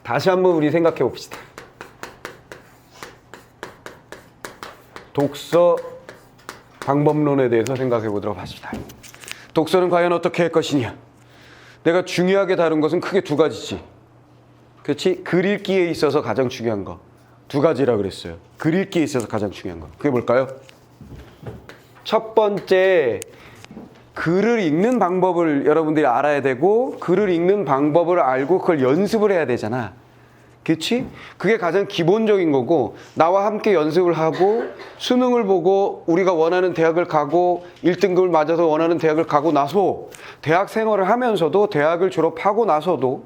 다시 한번 우리 생각해 봅시다. 독서 방법론에 대해서 생각해 보도록 합시다. 독서는 과연 어떻게 할 것이냐? 내가 중요하게 다룬 것은 크게 두 가지지. 그렇지? 글 읽기에 있어서 가장 중요한 거. 두 가지라 그랬어요. 글 읽기에 있어서 가장 중요한 거. 그게 뭘까요? 첫 번째, 글을 읽는 방법을 여러분들이 알아야 되고, 글을 읽는 방법을 알고 그걸 연습을 해야 되잖아. 그렇지? 그게 가장 기본적인 거고, 나와 함께 연습을 하고 수능을 보고 우리가 원하는 대학을 가고 1등급을 맞아서 원하는 대학을 가고 나서 대학 생활을 하면서도, 대학을 졸업하고 나서도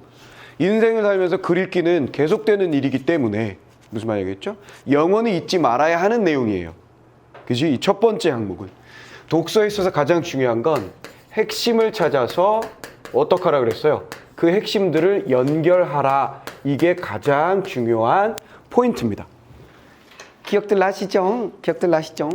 인생을 살면서 글 읽기는 계속되는 일이기 때문에, 무슨 말이겠죠? 영원히 잊지 말아야 하는 내용이에요. 그치? 이 첫 번째 항목은. 독서에 있어서 가장 중요한 건 핵심을 찾아서 어떻게 하라 그랬어요? 그 핵심들을 연결하라. 이게 가장 중요한 포인트입니다. 기억들 나시죠? 기억들 나시죠?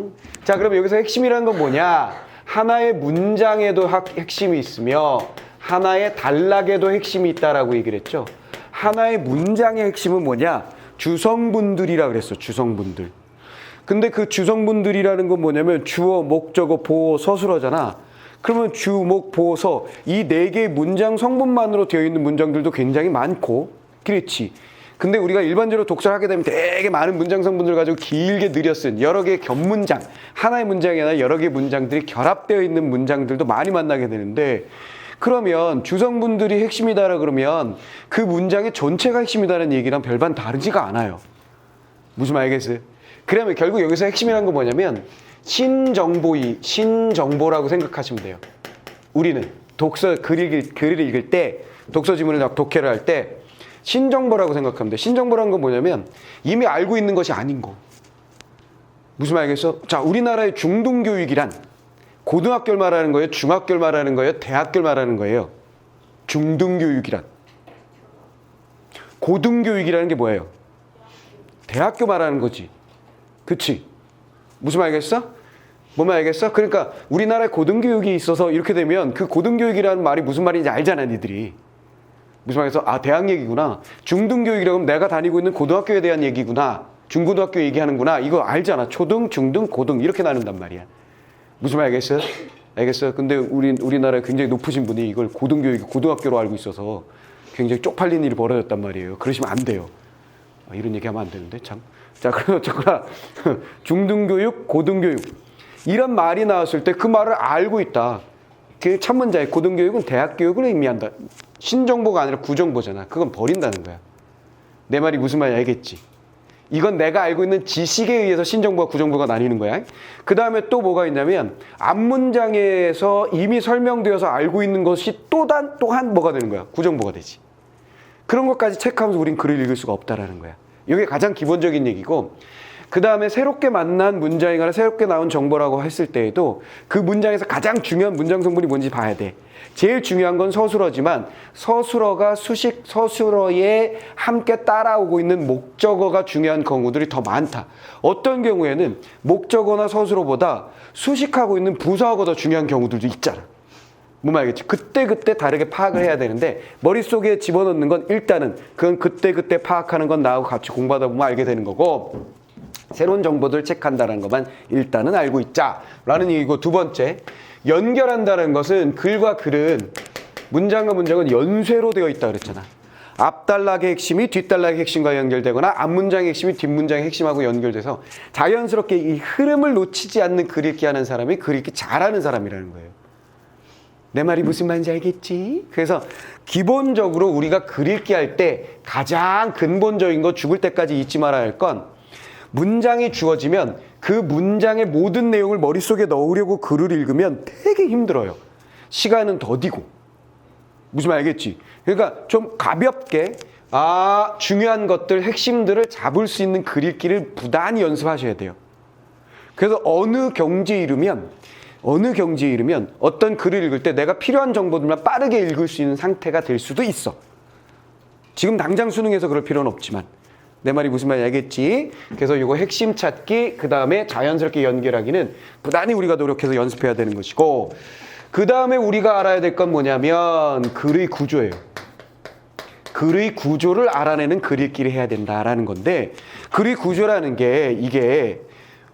자, 그럼 여기서 핵심이라는 건 뭐냐? 하나의 문장에도 핵심이 있으며 하나의 단락에도 핵심이 있다라고 얘기를 했죠. 하나의 문장의 핵심은 뭐냐? 주성분들이라 그랬어. 주성분들. 근데 그 주성분들이라는 건 뭐냐면 주어, 목적어, 보어, 서술어잖아. 그러면 주, 목, 보어, 서 이 네 개의 문장 성분만으로 되어 있는 문장들도 굉장히 많고, 그렇지. 근데 우리가 일반적으로 독서를 하게 되면 되게 많은 문장 성분들 가지고 길게 늘여쓴 여러 개의 겹문장, 하나의 문장이 아니라 여러 개의 문장들이 결합되어 있는 문장들도 많이 만나게 되는데, 그러면 주성분들이 핵심이다라 그러면 그 문장의 전체가 핵심이다라는 얘기랑 별반 다르지가 않아요. 무슨 말이겠어요? 그러면 결국 여기서 핵심이라는 건 뭐냐면 신정보라고 생각하시면 돼요. 우리는 글을 읽을 때, 독서 지문을 독해를 할 때 신정보라고 생각하면 돼요. 신정보라는 건 뭐냐면 이미 알고 있는 것이 아닌 거. 무슨 말이겠어? 자, 우리나라의 중등교육이란 고등학교를 말하는 거예요? 중학교를 말하는 거예요? 대학교를 말하는 거예요? 중등교육이란. 고등교육이라는 게 뭐예요? 대학교 말하는 거지. 그치? 무슨 말이겠어? 뭔 말이겠어? 그러니까 우리나라의 고등교육이 있어서 이렇게 되면 그 고등교육이라는 말이 무슨 말인지 알잖아, 니들이. 무슨 말이겠어? 아, 대학 얘기구나. 중등교육이라고 하면 내가 다니고 있는 고등학교에 대한 얘기구나. 중고등학교 얘기하는구나. 이거 알잖아. 초등, 중등, 고등 이렇게 나눈단 말이야. 무슨 말 알겠어요? 알겠어요? 근데 우리나라에 굉장히 높으신 분이 이걸 고등학교로 알고 있어서 굉장히 쪽팔린 일이 벌어졌단 말이에요. 그러시면 안 돼요. 이런 얘기 하면 안 되는데, 참. 자, 그럼 어쨌거나, 중등교육, 고등교육. 이런 말이 나왔을 때 그 말을 알고 있다. 그 참문자의 고등교육은 대학교육을 의미한다. 신정보가 아니라 구정보잖아. 그건 버린다는 거야. 내 말이 무슨 말인지 알겠지? 이건 내가 알고 있는 지식에 의해서 신정보와 구정보가 나뉘는 거야. 그 다음에 또 뭐가 있냐면 앞문장에서 이미 설명되어서 알고 있는 것이 또한 뭐가 되는 거야? 구정보가 되지. 그런 것까지 체크하면서 우린 글을 읽을 수가 없다라는 거야. 이게 가장 기본적인 얘기고, 그 다음에 새롭게 만난 문장이거나 새롭게 나온 정보라고 했을 때에도 그 문장에서 가장 중요한 문장 성분이 뭔지 봐야 돼. 제일 중요한 건 서술어지만 서술어가 서술어에 함께 따라오고 있는 목적어가 중요한 경우들이 더 많다. 어떤 경우에는 목적어나 서술어보다 수식하고 있는 부사어가 더 중요한 경우들도 있잖아. 뭔 말이겠지? 그때그때 다르게 파악을 해야 되는데 머릿속에 집어넣는 건 일단은 그건 그때그때 파악하는 건 나하고 같이 공부하다 보면 알게 되는 거고, 새로운 정보들을 체크한다는 것만 일단은 알고 있자라는 얘기고, 두 번째, 연결한다는 것은 글과 글은 문장과 문장은 연쇄로 되어 있다 그랬잖아. 앞단락의 핵심이 뒷단락의 핵심과 연결되거나 앞문장의 핵심이 뒷문장의 핵심하고 연결돼서 자연스럽게 이 흐름을 놓치지 않는 글 읽기 하는 사람이 글 읽기 잘하는 사람이라는 거예요. 내 말이 무슨 말인지 알겠지? 그래서 기본적으로 우리가 글 읽기 할 때 가장 근본적인 거, 죽을 때까지 잊지 말아야 할 건, 문장이 주어지면 그 문장의 모든 내용을 머릿속에 넣으려고 글을 읽으면 되게 힘들어요. 시간은 더디고. 무슨 말 알겠지? 그러니까 좀 가볍게 중요한 것들, 핵심들을 잡을 수 있는 글 읽기를 부단히 연습하셔야 돼요. 그래서 어느 경지에 이르면 어떤 글을 읽을 때 내가 필요한 정보들만 빠르게 읽을 수 있는 상태가 될 수도 있어. 지금 당장 수능에서 그럴 필요는 없지만. 내 말이 무슨 말인지 알겠지? 그래서 이거 핵심 찾기, 그 다음에 자연스럽게 연결하기는 부단히 우리가 노력해서 연습해야 되는 것이고, 그 다음에 우리가 알아야 될 건 뭐냐면 글의 구조예요. 글의 구조를 알아내는 글 읽기를 해야 된다라는 건데, 글의 구조라는 게 이게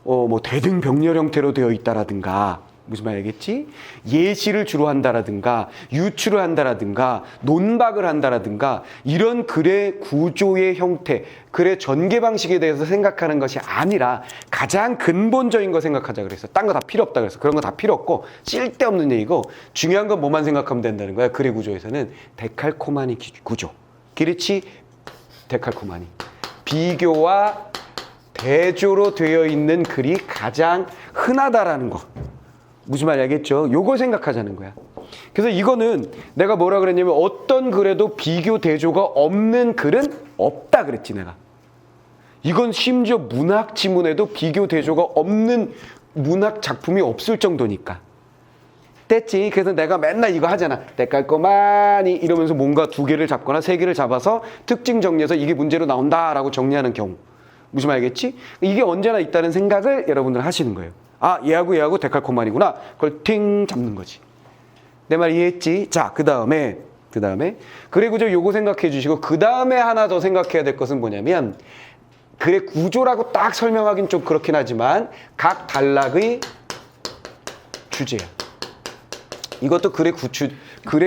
뭐 대등병렬 형태로 되어 있다라든가, 무슨 말이겠지? 예시를 주로 한다라든가, 유추를 한다라든가, 논박을 한다라든가, 이런 글의 구조의 형태, 글의 전개 방식에 대해서 생각하는 것이 아니라 가장 근본적인 거 생각하자 그랬어. 딴 거 다 필요 없다 그랬어. 그런 거 다 필요 없고 쓸데없는 얘기고, 중요한 건 뭐만 생각하면 된다는 거야. 글의 구조에서는 데칼코마니 구조. 그렇지? 데칼코마니. 비교와 대조로 되어 있는 글이 가장 흔하다라는 거. 무슨 말인지 알겠죠? 요걸 생각하자는 거야. 그래서 이거는 내가 뭐라 그랬냐면, 어떤 글에도 비교 대조가 없는 글은 없다 그랬지 내가. 이건 심지어 문학 지문에도 비교 대조가 없는 문학 작품이 없을 정도니까. 됐지? 그래서 내가 맨날 이거 하잖아. 데칼코마니 이러면서 뭔가 2개를 잡거나 3개를 잡아서 특징 정리해서 이게 문제로 나온다라고 정리하는 경우. 무슨 말이겠지? 이게 언제나 있다는 생각을 여러분들 하시는 거예요. 아, 얘하고 데칼코마니구나. 그걸 팅 잡는 거지. 내 말 이해했지? 자, 그 다음에 글의 구조 요거 생각해 주시고, 그 다음에 하나 더 생각해야 될 것은 뭐냐면, 글의 구조라고 딱 설명하긴 좀 그렇긴 하지만 각 단락의 주제야. 이것도 글의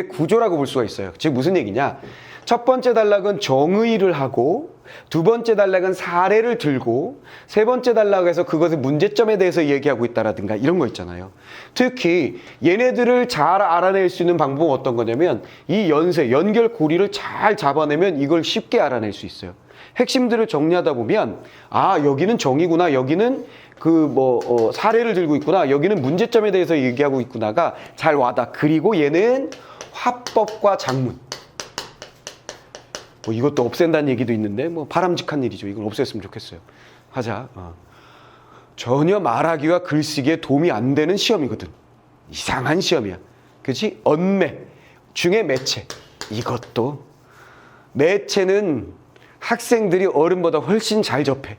구조라고 볼 수가 있어요. 즉 무슨 얘기냐? 첫 번째 단락은 정의를 하고, 두 번째 단락은 사례를 들고, 세 번째 단락에서 그것의 문제점에 대해서 얘기하고 있다라든가 이런 거 있잖아요. 특히 얘네들을 잘 알아낼 수 있는 방법은 어떤 거냐면, 이 연결 고리를 잘 잡아내면 이걸 쉽게 알아낼 수 있어요. 핵심들을 정리하다 보면, 아, 여기는 정의구나, 여기는 사례를 들고 있구나, 여기는 문제점에 대해서 얘기하고 있구나가 잘 와닿아. 그리고 얘는 화법과 작문, 이것도 없앤다는 얘기도 있는데 바람직한 일이죠. 이걸 없앴으면 좋겠어요. 하자. 전혀 말하기와 글쓰기에 도움이 안 되는 시험이거든. 이상한 시험이야. 그렇지? 언매 중에 매체. 이것도 매체는 학생들이 어른보다 훨씬 잘 접해.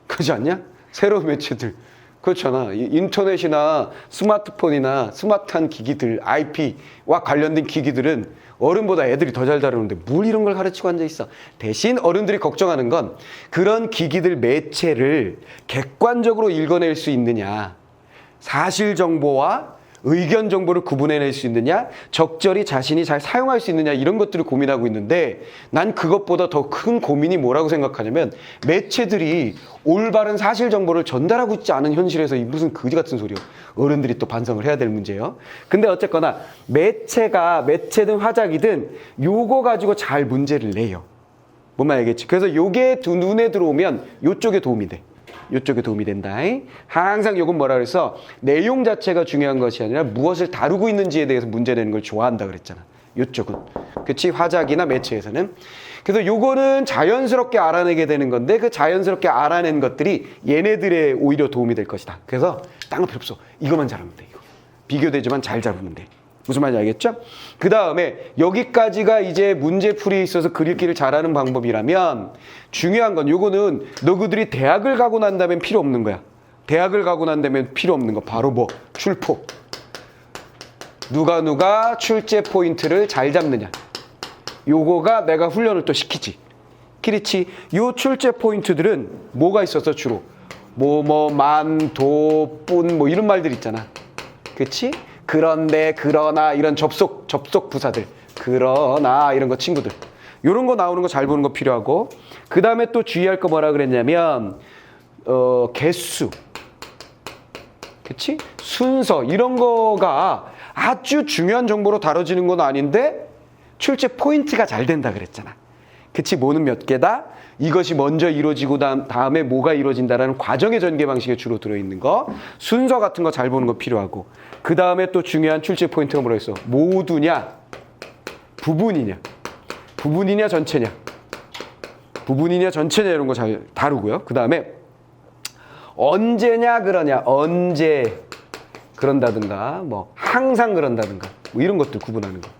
그렇지 않냐? 새로운 매체들. 그렇잖아. 인터넷이나 스마트폰이나 스마트한 기기들, IP와 관련된 기기들은 어른보다 애들이 더 잘 다루는데 뭘 이런 걸 가르치고 앉아있어. 대신 어른들이 걱정하는 건 그런 기기들 매체를 객관적으로 읽어낼 수 있느냐, 사실 정보와 의견 정보를 구분해낼 수 있느냐, 적절히 자신이 잘 사용할 수 있느냐, 이런 것들을 고민하고 있는데, 난 그것보다 더 큰 고민이 뭐라고 생각하냐면, 매체들이 올바른 사실 정보를 전달하고 있지 않은 현실에서 이 무슨 거지 같은 소리요. 어른들이 또 반성을 해야 될 문제예요. 근데 어쨌거나 매체든 화작이든 요거 가지고 잘 문제를 내요. 뭔 말 알겠지? 그래서 요게 눈에 들어오면 요쪽에 도움이 돼. 요쪽에 도움이 된다. 항상 요건 뭐라 그래서, 내용 자체가 중요한 것이 아니라 무엇을 다루고 있는지에 대해서 문제 내는 걸 좋아한다 그랬잖아. 요쪽은. 그치? 화작이나 매체에서는. 그래서 요거는 자연스럽게 알아내게 되는 건데, 그 자연스럽게 알아낸 것들이 얘네들의 오히려 도움이 될 것이다. 그래서 딴 거 필요 없어. 이거만 잘하면 돼. 이거. 비교되지만 잘 잡으면 돼. 무슨 말인지 알겠죠? 그 다음에 여기까지가 이제 문제풀이에 있어서 글 읽기를 잘하는 방법이라면, 중요한 건 요거는 너희들이 대학을 가고 난 다음엔 필요 없는 거야. 대학을 가고 난 다음엔 필요 없는 거 바로 출포. 누가 출제 포인트를 잘 잡느냐. 요거가 내가 훈련을 또 시키지. 그렇지. 요 출제 포인트들은 뭐가 있어서 주로 만, 도, 뿐 이런 말들 있잖아. 그렇지? 그런데, 그러나 이런 접속 부사들, 그러나 이런 거 친구들, 이런 거 나오는 거 잘 보는 거 필요하고, 그 다음에 또 주의할 거 뭐라 그랬냐면 개수, 그치? 순서, 이런 거가 아주 중요한 정보로 다뤄지는 건 아닌데 출제 포인트가 잘 된다 그랬잖아. 그치? 뭐는 몇 개다? 이것이 먼저 이루어지고 다음에 뭐가 이루어진다라는 과정의 전개 방식에 주로 들어있는 거, 순서 같은 거 잘 보는 거 필요하고, 그 다음에 또 중요한 출제 포인트가 뭐라 했어? 모두냐, 부분이냐, 전체냐, 이런 거 잘 다루고요. 그 다음에 언제냐 그러냐, 언제 그런다든가, 항상 그런다든가, 이런 것들 구분하는 거.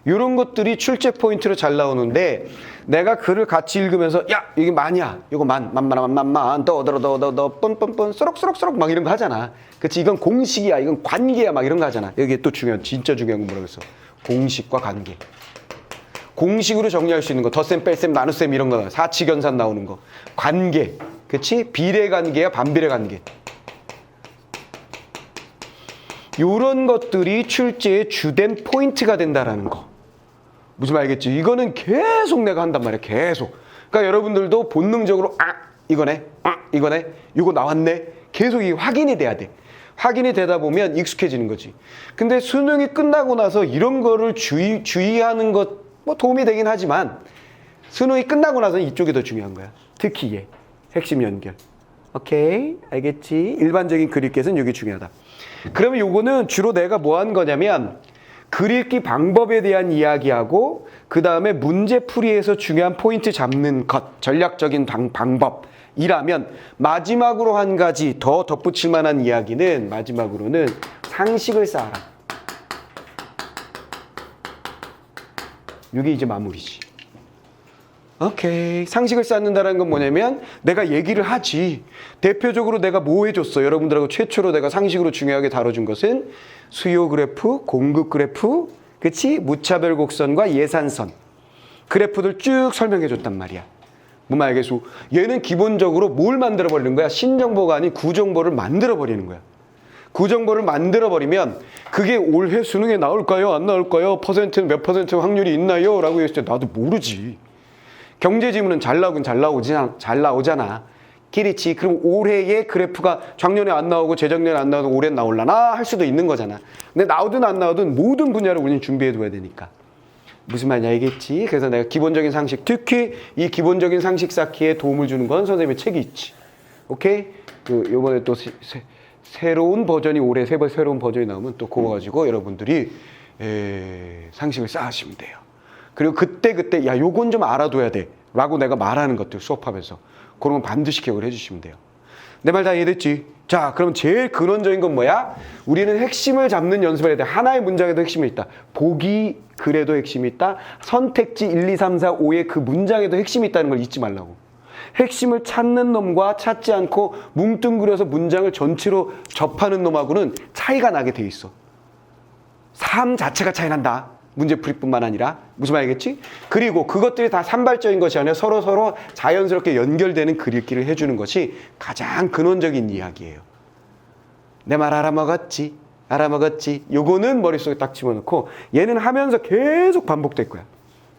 이런 것들이 출제 포인트로 잘 나오는데, 내가 글을 같이 읽으면서 야, 이게 만이야, 이거 만, 뻔, 쏘록 막 이런 거 하잖아. 그치? 이건 공식이야, 이건 관계야, 막 이런 거 하잖아. 여기에 또 진짜 중요한 건 뭐라고 했어? 공식과 관계. 공식으로 정리할 수 있는 거, 덧셈, 뺄셈, 나눗셈 이런 거, 사칙연산 나오는 거, 관계, 그치? 비례관계야, 반비례관계. 요런 것들이 출제의 주된 포인트가 된다라는 거. 무슨 말이겠지? 이거는 계속 내가 한단 말이야, 계속. 그러니까 여러분들도 본능적으로 이거네, 이거네, 이거 나왔네. 계속 이 확인이 돼야 돼. 확인이 되다 보면 익숙해지는 거지. 근데 수능이 끝나고 나서 이런 거를 주의하는 것 뭐 도움이 되긴 하지만 수능이 끝나고 나서는 이쪽이 더 중요한 거야. 특히 얘 핵심 연결. 오케이, 알겠지? 일반적인 글읽기에서는 이게 중요하다. 그러면 요거는 주로 내가 뭐 한 거냐면 글읽기 방법에 대한 이야기하고 그 다음에 문제풀이에서 중요한 포인트 잡는 것, 전략적인 방법이라면 마지막으로 한 가지 더 덧붙일 만한 이야기는 마지막으로는 상식을 쌓아라. 이게 이제 마무리지. 오케이. 상식을 쌓는다는 건 뭐냐면 내가 얘기를 하지. 대표적으로 내가 뭐 해줬어? 여러분들하고 최초로 내가 상식으로 중요하게 다뤄준 것은 수요 그래프, 공급 그래프, 그치? 무차별 곡선과 예산선. 그래프들 쭉 설명해 줬단 말이야. 뭔 말 알겠어? 얘는 기본적으로 뭘 만들어 버리는 거야? 신정보가 아닌 구정보를 만들어 버리는 거야. 구정보를 만들어 버리면 그게 올해 수능에 나올까요? 안 나올까요? 퍼센트는 몇 퍼센트 확률이 있나요? 라고 했을 때 나도 모르지. 경제지문은 잘 나오잖아. 그렇지. 그럼 올해의 그래프가 작년에 안 나오고 재작년에 안 나오고 올해 나올라나 할 수도 있는 거잖아. 근데 나오든 안 나오든 모든 분야를 우리는 준비해 둬야 되니까. 무슨 말인지 알겠지? 그래서 내가 기본적인 상식, 특히 이 기본적인 상식 쌓기에 도움을 주는 건 선생님의 책이 있지. 오케이? 요번에 또 새로운 버전이 올해 새로운 버전이 나오면 또 그거 가지고 여러분들이 상식을 쌓으시면 돼요. 그리고 그때 야 요건 좀 알아둬야 돼 라고 내가 말하는 것들 수업하면서 그런 건 반드시 기억을 해주시면 돼요. 내 말 다 이해됐지? 자, 그럼 제일 근원적인 건 뭐야? 우리는 핵심을 잡는 연습을 해야 돼. 하나의 문장에도 핵심이 있다. 보기 글에도 핵심이 있다. 선택지 1, 2, 3, 4, 5의 그 문장에도 핵심이 있다는 걸 잊지 말라고. 핵심을 찾는 놈과 찾지 않고 뭉뚱그려서 문장을 전체로 접하는 놈하고는 차이가 나게 돼 있어. 삶 자체가 차이 난다. 문제풀이뿐만 아니라. 무슨 말이겠지? 그리고 그것들이 다 산발적인 것이 아니라 서로 자연스럽게 연결되는 글읽기를 해주는 것이 가장 근원적인 이야기예요. 내 말 알아먹었지? 알아먹었지? 요거는 머릿속에 딱 집어넣고 얘는 하면서 계속 반복될 거야.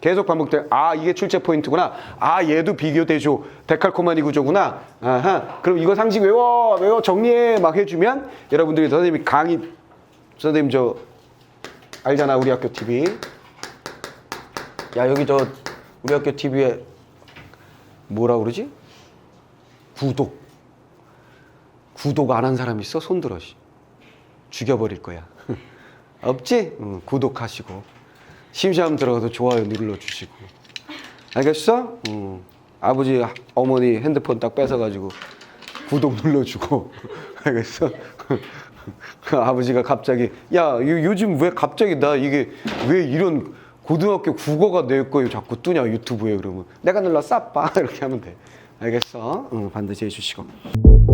계속 반복돼. 이게 출제 포인트구나. 얘도 비교 대조 데칼코마니 구조구나. 아하. 그럼 이거 상식 외워 정리해 막 해주면 여러분들이 선생님이 선생님 저 알잖아 우리 학교 TV. 야 여기 저 우리 학교 TV에 뭐라 그러지? 구독 안 한 사람 있어? 손 들어. 죽여버릴 거야. 없지? 구독하시고. 심심하면 들어가서 좋아요 눌러주시고. 알겠어? 아버지 어머니 핸드폰 딱 뺏어가지고 구독 눌러주고. 알겠어? 아버지가 갑자기 야 요즘 왜 갑자기 나 이게 왜 이런 고등학교 국어가 내 거에 자꾸 뜨냐 유튜브에. 그러면 내가 눌러 싸빠 이렇게 하면 돼. 알겠어? 반드시 해주시고.